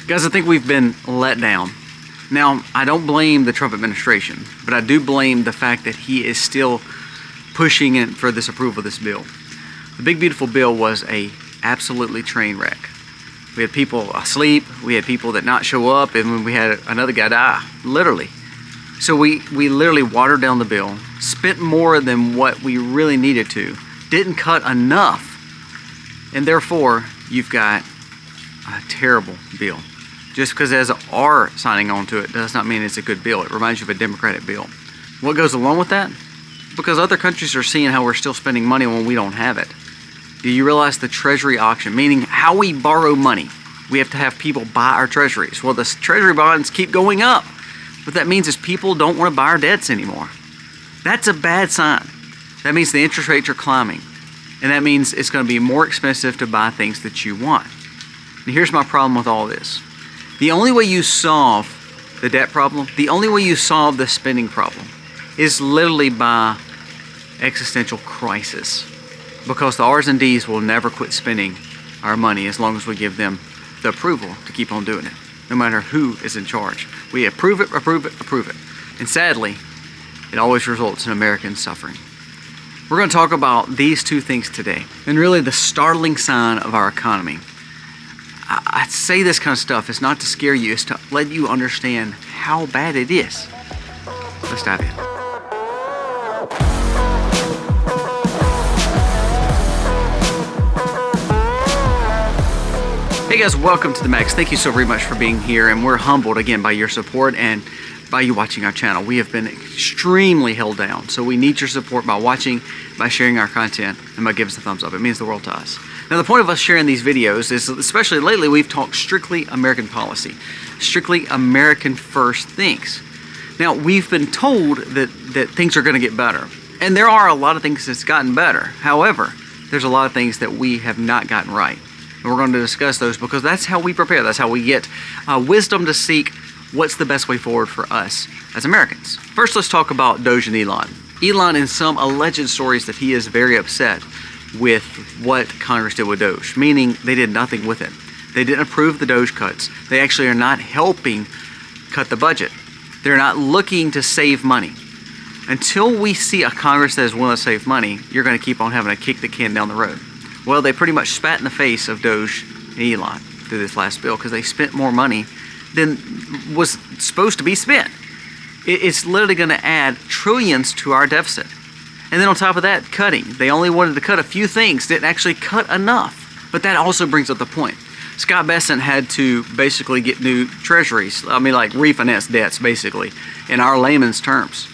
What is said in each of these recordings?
Guys, I think we've been let down. Now, I don't blame the Trump administration, but I do blame the fact that he is still pushing it for this approval of this bill. The big beautiful bill was a absolutely train wreck. We had people asleep, we had people that not show up, and we had another guy die, literally. So we literally watered down the bill, spent more than what we really needed to, didn't cut enough, and therefore you've got a terrible bill. Just because there's an R signing on to it does not mean it's a good bill. It reminds you of a Democratic bill. What goes along with that? Because other countries are seeing how we're still spending money when we don't have it. Do you realize the treasury auction, meaning how we borrow money? We have to have people buy our treasuries. Well, the treasury bonds keep going up. What that means is people don't want to buy our debts anymore. That's a bad sign. That means the interest rates are climbing. And that means it's going to be more expensive to buy things that you want. And here's my problem with all this. The only way you solve the debt problem, the only way you solve the spending problem is literally by existential crisis. Because the R's and D's will never quit spending our money as long as we give them the approval to keep on doing it, no matter who is in charge. We approve it, approve it, approve it. And sadly, it always results in Americans suffering. We're going to talk about these two things today, and really the startling sign of our economy. I say this kind of stuff, it's not to scare you, it's to let you understand how bad it is. Let's dive in. Hey guys, welcome to themacs. Thank you so very much for being here, and we're humbled again by your support and by you watching our channel. We have been extremely held down, so we need your support by watching, by sharing our content, and by giving us a thumbs up. It means the world to us. Now, the point of us sharing these videos is, especially lately, we've talked strictly American policy, strictly American first things. Now, we've been told that things are going to get better, and there are a lot of things that's gotten better. However, there's a lot of things that we have not gotten right, and we're going to discuss those because that's how we prepare. That's how we get wisdom to seek what's the best way forward for us as Americans. First, let's talk about Doge and Elon. Elon, in some alleged stories, that he is very upset with what Congress did with Doge, meaning they did nothing with it. They didn't approve the Doge cuts. They actually are not helping cut the budget. They're not looking to save money. Until we see a Congress that is willing to save money, you're going to keep on having to kick the can down the road. Well, they pretty much spat in the face of Doge and Elon through this last bill because they spent more money than was supposed to be spent. It's literally going to add trillions to our deficit. And then on top of that, cutting. They only wanted to cut a few things, didn't actually cut enough. But that also brings up the point. Scott Bessent had to basically get new treasuries. I mean, like refinance debts, basically, in our layman's terms.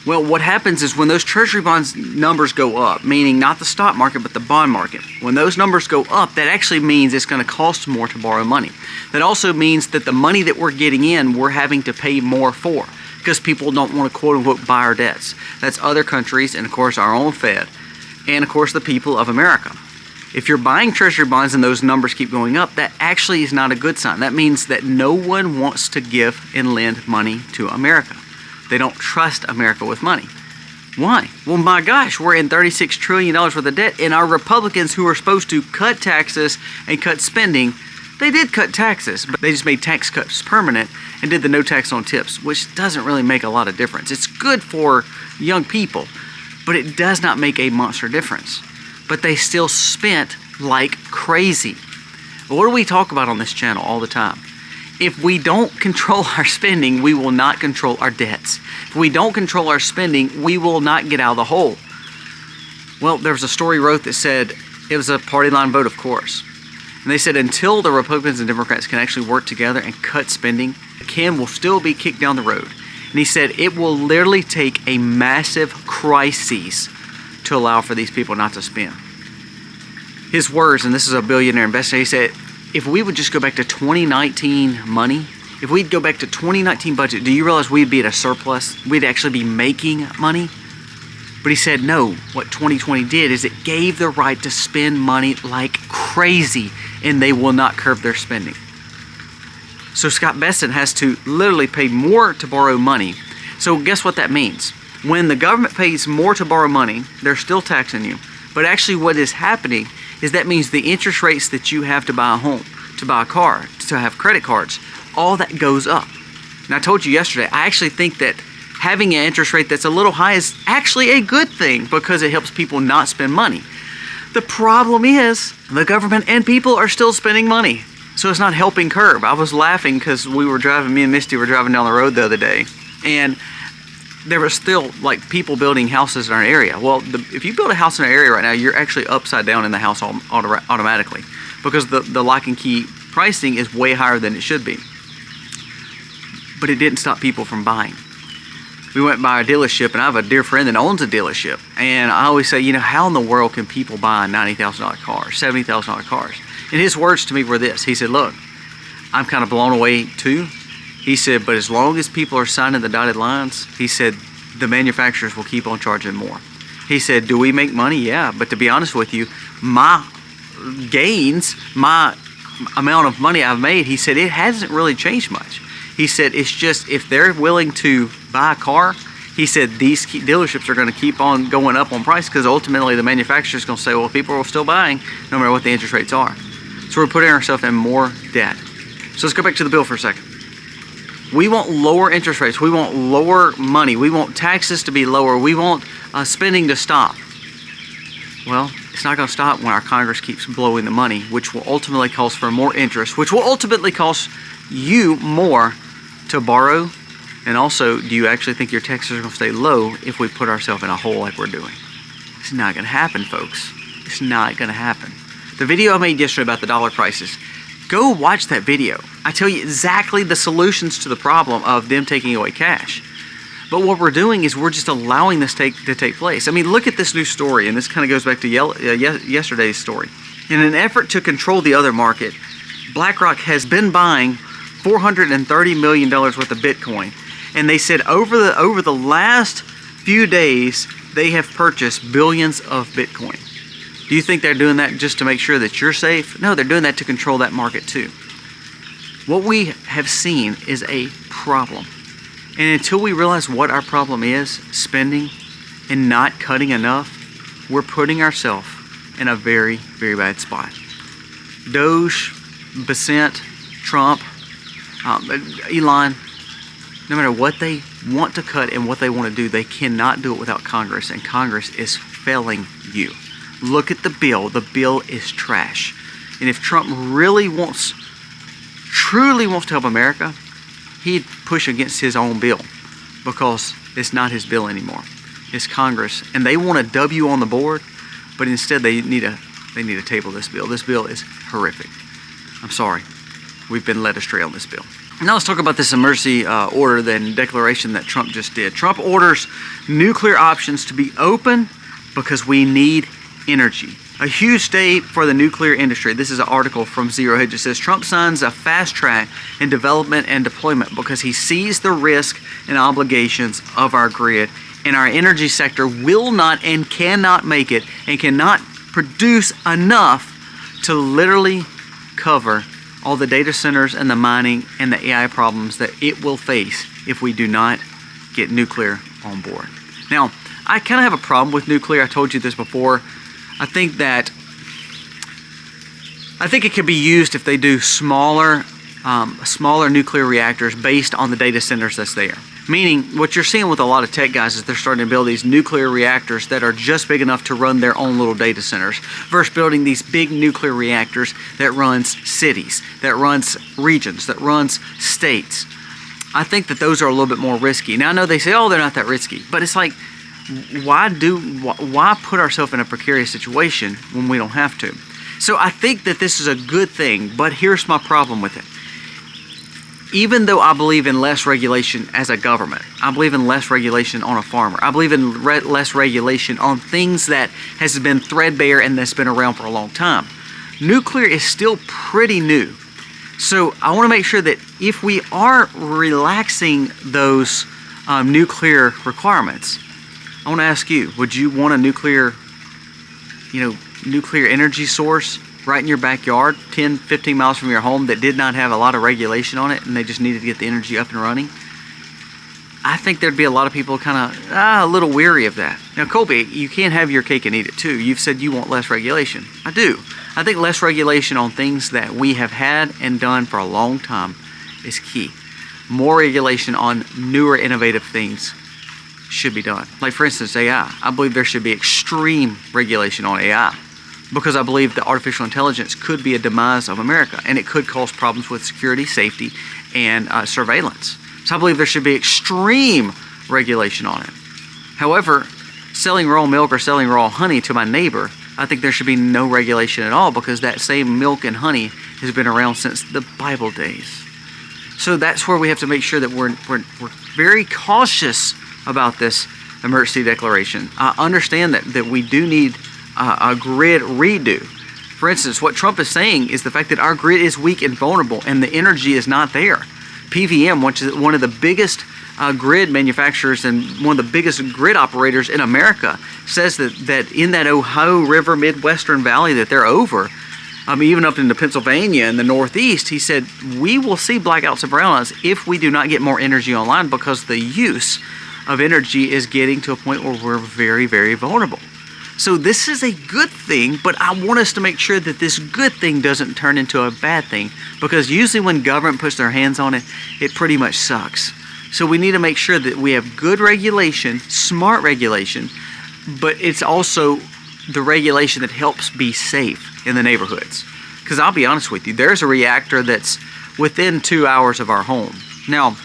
Well, what happens is when those treasury bonds numbers go up, meaning not the stock market, but the bond market, when those numbers go up, that actually means it's going to cost more to borrow money. That also means that the money that we're getting in, we're having to pay more for because people don't want to quote-unquote buy our debts. That's other countries and, of course, our own Fed and, of course, the people of America. If you're buying treasury bonds and those numbers keep going up, that actually is not a good sign. That means that no one wants to give and lend money to America. They don't trust America with money. Why? Well, my gosh, we're in $36 trillion worth of debt, and our Republicans who are supposed to cut taxes and cut spending, they did cut taxes, but they just made tax cuts permanent and did the no tax on tips, which doesn't really make a lot of difference. It's good for young people, but it does not make a monster difference. But they still spent like crazy. What do we talk about on this channel all the time? If we don't control our spending, we will not control our debts. If we don't control our spending, we will not get out of the hole. Well, there was a story wrote that said, it was a party line vote, of course. And they said until the Republicans and Democrats can actually work together and cut spending, the can will still be kicked down the road. And he said it will literally take a massive crisis to allow for these people not to spend. His words, and this is a billionaire investor, he said, if we would just go back to 2019 money, if we'd go back to 2019 budget, do you realize we'd be at a surplus? We'd actually be making money? But he said, no, what 2020 did is it gave the right to spend money like crazy, and they will not curb their spending. So Scott Bessent has to literally pay more to borrow money. So guess what that means? When the government pays more to borrow money, they're still taxing you. But actually what is happening is that means the interest rates that you have to buy a home, to buy a car, to have credit cards, all that goes up. And I told you yesterday, I actually think that having an interest rate that's a little high is actually a good thing because it helps people not spend money. The problem is the government and people are still spending money. So it's not helping curb. I was laughing because me and Misty were driving down the road the other day, and there was still like people building houses in our area. Well, if you build a house in our area right now, you're actually upside down in the house automatically because the lock and key pricing is way higher than it should be. But it didn't stop people from buying. We went by a dealership, and I have a dear friend that owns a dealership, and I always say, you know, how in the world can people buy $90,000 cars, $70,000 cars? And his words to me were this. He said, look, I'm kind of blown away too. He said, but as long as people are signing the dotted lines, he said, the manufacturers will keep on charging more. He said, do we make money? Yeah, but to be honest with you, my gains, my amount of money I've made, he said, it hasn't really changed much. He said, it's just if they're willing to buy a car, he said, these dealerships are going to keep on going up on price because ultimately the manufacturer is going to say, well, people are still buying no matter what the interest rates are. So we're putting ourselves in more debt. So let's go back to the bill for a second. We want lower interest rates. We want lower money. We want taxes to be lower. We want spending to stop. Well, it's not going to stop when our Congress keeps blowing the money, which will ultimately cause for more interest, which will ultimately cost you more to borrow. And also, do you actually think your taxes are going to stay low if we put ourselves in a hole like we're doing? It's not going to happen, folks. It's not going to happen. The video I made yesterday about the dollar prices, go watch that video. I tell you exactly the solutions to the problem of them taking away cash. But what we're doing is we're just allowing this to take place. I mean, look at this new story, and this kind of goes back to yesterday's story. In an effort to control the other market, BlackRock has been buying $430 million worth of Bitcoin. And they said over the last few days, they have purchased billions of Bitcoin. Do you think they're doing that just to make sure that you're safe? No, they're doing that to control that market too. What we have seen is a problem. And until we realize what our problem is, spending and not cutting enough, we're putting ourselves in a very, very bad spot. Doge, Besant, Trump, Elon, no matter what they want to cut and what they want to do, they cannot do it without Congress, and Congress is failing you. Look at the bill. The bill is trash. And if Trump truly wants to help America, he'd push against his own bill because it's not his bill anymore. It's Congress, and they want a W on the board, but instead they need to table this bill. This bill is horrific. I'm sorry. We've been led astray on this bill. Now let's talk about this emergency order, then declaration that Trump just did. Trump orders nuclear options to be open because we need energy. A huge day for the nuclear industry. This is an article from Zero Hedge. It says Trump signs a fast track in development and deployment because he sees the risk and obligations of our grid, and our energy sector will not and cannot make it and cannot produce enough to literally cover all the data centers and the mining and the AI problems that it will face if we do not get nuclear on board. Now, I kind of have a problem with nuclear. I told you this before. I think it could be used if they do smaller nuclear reactors based on the data centers that's there. Meaning, what you're seeing with a lot of tech guys is they're starting to build these nuclear reactors that are just big enough to run their own little data centers versus building these big nuclear reactors that runs cities, that runs regions, that runs states. I think that those are a little bit more risky. Now, I know they say, oh, they're not that risky, but it's like, why put ourselves in a precarious situation when we don't have to? So I think that this is a good thing, but here's my problem with it. Even though I believe in less regulation as a government, I believe in less regulation on a farmer, I believe in less regulation on things that has been threadbare and that's been around for a long time, nuclear is still pretty new. So I want to make sure that if we are relaxing those nuclear requirements, I want to ask you, would you want a nuclear energy source right in your backyard, 10, 15 miles from your home that did not have a lot of regulation on it and they just needed to get the energy up and running? I think there'd be a lot of people kind of a little weary of that. Now, Colby, you can't have your cake and eat it too. You've said you want less regulation. I do. I think less regulation on things that we have had and done for a long time is key. More regulation on newer, innovative things should be done. Like, for instance, AI. I believe there should be extreme regulation on AI because I believe that artificial intelligence could be a demise of America, and it could cause problems with security, safety, and surveillance. So I believe there should be extreme regulation on it. However, selling raw milk or selling raw honey to my neighbor, I think there should be no regulation at all because that same milk and honey has been around since the Bible days. So that's where we have to make sure that we're very cautious about this emergency declaration. I understand that we do need a grid redo. For instance, what Trump is saying is the fact that our grid is weak and vulnerable and the energy is not there. PVM, which is one of the biggest grid manufacturers and one of the biggest grid operators in America, says that in that Ohio River Midwestern Valley that they're over, even up into Pennsylvania and the Northeast, he said, we will see blackouts and brownouts if we do not get more energy online because the use of energy is getting to a point where we're very, very vulnerable. So this is a good thing, but I want us to make sure that this good thing doesn't turn into a bad thing because usually when government puts their hands on it, it pretty much sucks. So we need to make sure that we have good regulation, smart regulation, but it's also the regulation that helps be safe in the neighborhoods. Because I'll be honest with you, there's a reactor that's within 2 hours of our home. Now,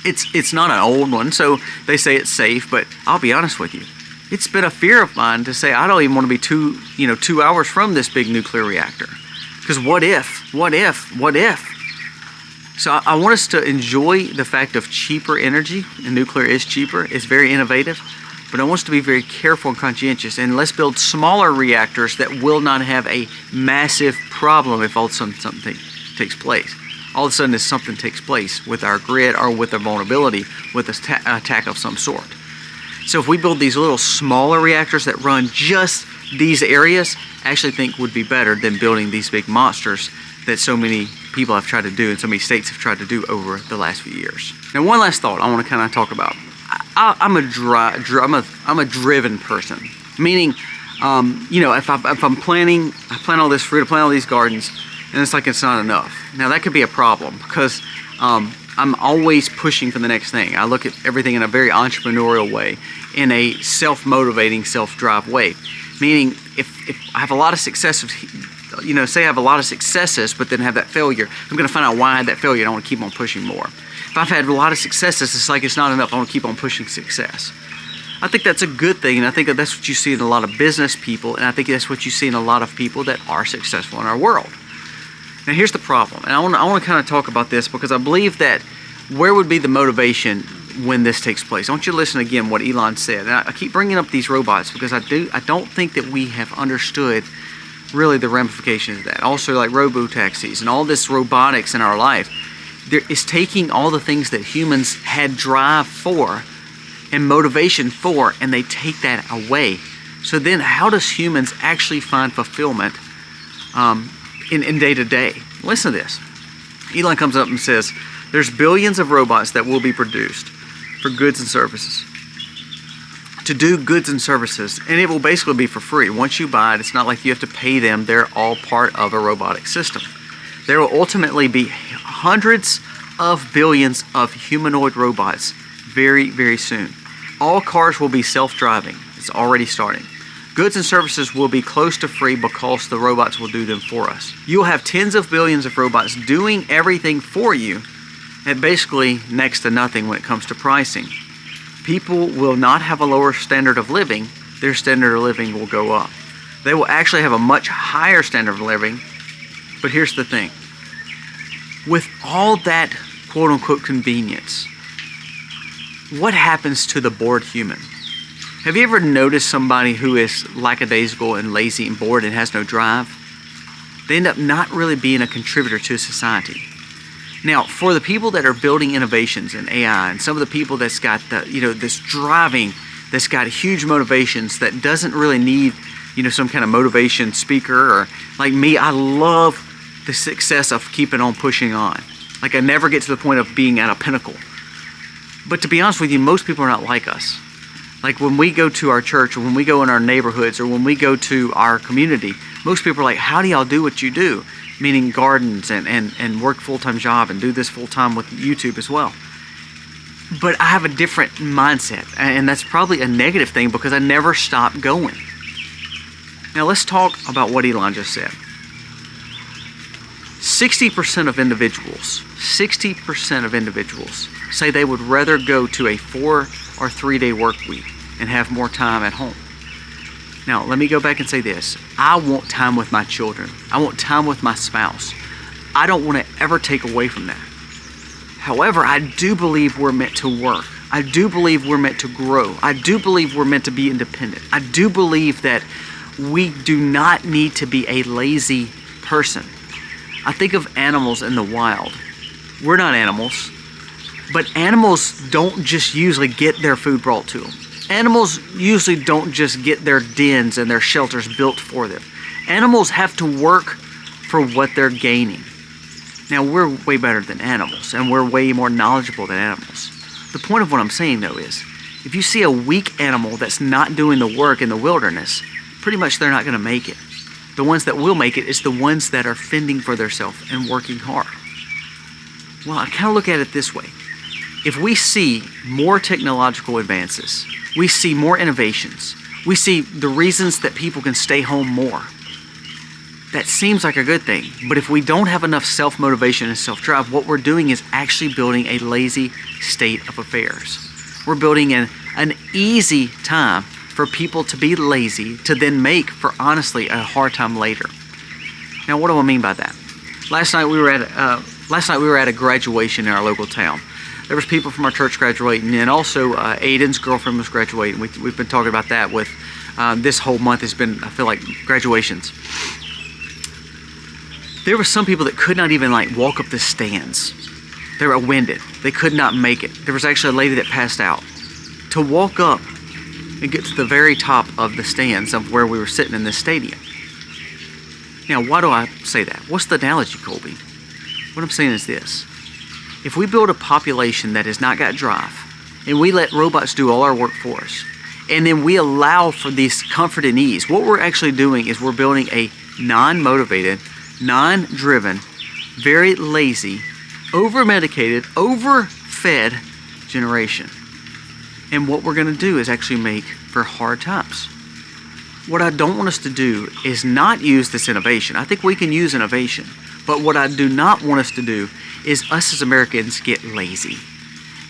it's not an old one, so they say it's safe, but I'll be honest with you. It's been a fear of mine to say I don't even want to be 2 hours from this big nuclear reactor. Because what if? So I want us to enjoy the fact of cheaper energy, and nuclear is cheaper, it's very innovative, but I want us to be very careful and conscientious, and let's build smaller reactors that will not have a massive problem if all of a sudden something takes place. All of a sudden something takes place with our grid or with a vulnerability with an attack of some sort. So if we build these little smaller reactors that run just these areas, I actually think would be better than building these big monsters that so many people have tried to do and so many states have tried to do over the last few years. Now, one last thought I want to kind of talk about. I'm a driven person, meaning, if I'm planting, I plant all this fruit, I plant all these gardens, and it's like it's not enough. Now that could be a problem because I'm always pushing for the next thing. I look at everything in a very entrepreneurial way, in a self-motivating, self-drive way. Meaning, if I have a lot of successes, say I have a lot of successes, but then have that failure, I'm going to find out why I had that failure and I want to keep on pushing more. If I've had a lot of successes, it's like it's not enough. I want to keep on pushing success. I think that's a good thing, and I think that's what you see in a lot of business people, and I think that's what you see in a lot of people that are successful in our world. Now here's the problem, and I want to kind of talk about this because I believe that where would be the motivation when this takes place? I want you to listen again what Elon said. And I keep bringing up these robots because I don't think that we have understood really the ramifications of that. Also, like robo-taxis and all this robotics in our life, there is taking all the things that humans had drive for and motivation for, and they take that away. So then how does humans actually find fulfillment in day to day? Listen to this. Elon comes up and says, there's billions of robots that will be produced for goods and services. To do goods and services, and it will basically be for free. Once you buy it, it's not like you have to pay them. They're all part of a robotic system. There will ultimately be hundreds of billions of humanoid robots very, very soon. All cars will be self-driving. It's already starting. Goods and services will be close to free because the robots will do them for us. You'll have tens of billions of robots doing everything for you at basically next to nothing when it comes to pricing. People will not have a lower standard of living. Their standard of living will go up. They will actually have a much higher standard of living. But here's the thing. With all that quote-unquote convenience, what happens to the bored human? Have you ever noticed somebody who is lackadaisical and lazy and bored and has no drive? They end up not really being a contributor to society. Now, for the people that are building innovations in AI, and some of the people that's got this driving, that's got huge motivations, that doesn't really need, some kind of motivation speaker, or like me, I love the success of keeping on pushing on. Like I never get to the point of being at a pinnacle. But to be honest with you, most people are not like us. Like when we go to our church, or when we go in our neighborhoods, or when we go to our community, most people are like, how do y'all do what you do? Meaning gardens and work full-time job and do this full-time with YouTube as well. But I have a different mindset, and that's probably a negative thing because I never stop going. Now let's talk about what Elon just said. 60% of individuals say they would rather go to a 4 or 3 day work week and have more time at home. Now, let me go back and say this. I want time with my children. I want time with my spouse. I don't want to ever take away from that. However, I do believe we're meant to work. I do believe we're meant to grow. I do believe we're meant to be independent. I do believe that we do not need to be a lazy person. I think of animals in the wild. We're not animals, but animals don't just usually get their food brought to them. Animals usually don't just get their dens and their shelters built for them. Animals have to work for what they're gaining. Now, we're way better than animals, and we're way more knowledgeable than animals. The point of what I'm saying, though, is if you see a weak animal that's not doing the work in the wilderness, pretty much they're not going to make it. The ones that will make it is the ones that are fending for themselves and working hard. Well, I kind of look at it this way. If we see more technological advances, we see more innovations, we see the reasons that people can stay home more, that seems like a good thing. But if we don't have enough self-motivation and self-drive, what we're doing is actually building a lazy state of affairs. We're building an easy time for people to be lazy to then make for honestly a hard time later. Now, what do I mean by that? Last night we were at a graduation in our local town. There was people from our church graduating, and also Aiden's girlfriend was graduating. We've been talking about that with this whole month has been, I feel like, graduations. There were some people that could not even walk up the stands. They were winded. They could not make it. There was actually a lady that passed out. To walk up and get to the very top of the stands of where we were sitting in this stadium. Now, why do I say that? What's the analogy, Colby? What I'm saying is this. If we build a population that has not got drive, and we let robots do all our work for us, and then we allow for this comfort and ease, what we're actually doing is we're building a non-motivated, non-driven, very lazy, over-medicated, over-fed generation. And what we're going to do is actually make for hard times. What I don't want us to do is not use this innovation. I think we can use innovation. But what I do not want us to do is us as Americans get lazy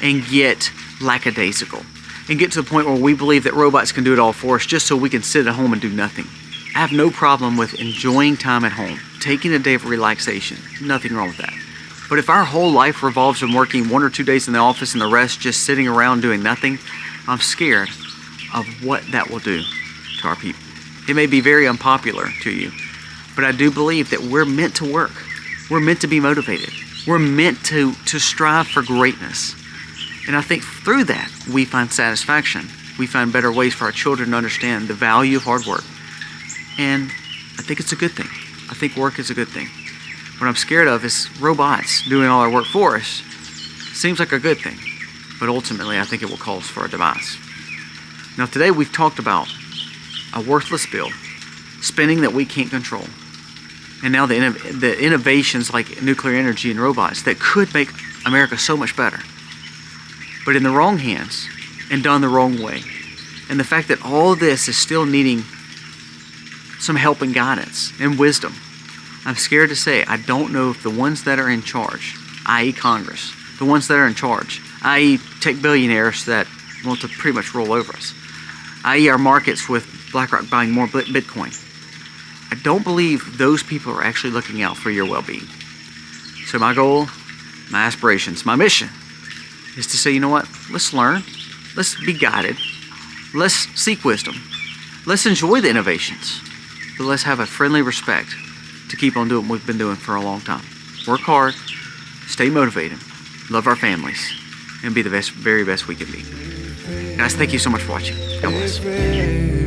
and get lackadaisical and get to the point where we believe that robots can do it all for us just so we can sit at home and do nothing. I have no problem with enjoying time at home, taking a day of relaxation. Nothing wrong with that. But if our whole life revolves in working 1 or 2 days in the office and the rest just sitting around doing nothing, I'm scared of what that will do to our people. It may be very unpopular to you, but I do believe that we're meant to work. We're meant to be motivated. We're meant to strive for greatness. And I think through that, we find satisfaction. We find better ways for our children to understand the value of hard work. And I think it's a good thing. I think work is a good thing. What I'm scared of is robots doing all our work for us. Seems like a good thing, but ultimately I think it will cause for our demise. Now today we've talked about a worthless bill, spending that we can't control, and now the innovations like nuclear energy and robots that could make America so much better, but in the wrong hands and done the wrong way. And the fact that all this is still needing some help and guidance and wisdom. I'm scared to say I don't know if the ones that are in charge, i.e. Congress, the ones that are in charge, i.e. tech billionaires that want to pretty much roll over us, i.e. our markets with BlackRock buying more Bitcoin, I don't believe those people are actually looking out for your well-being. So my goal, my aspirations, my mission is to say, you know what, let's learn, let's be guided, let's seek wisdom, let's enjoy the innovations, but let's have a friendly respect to keep on doing what we've been doing for a long time. Work hard, stay motivated, love our families, and be the very best we can be. Guys, thank you so much for watching. God bless.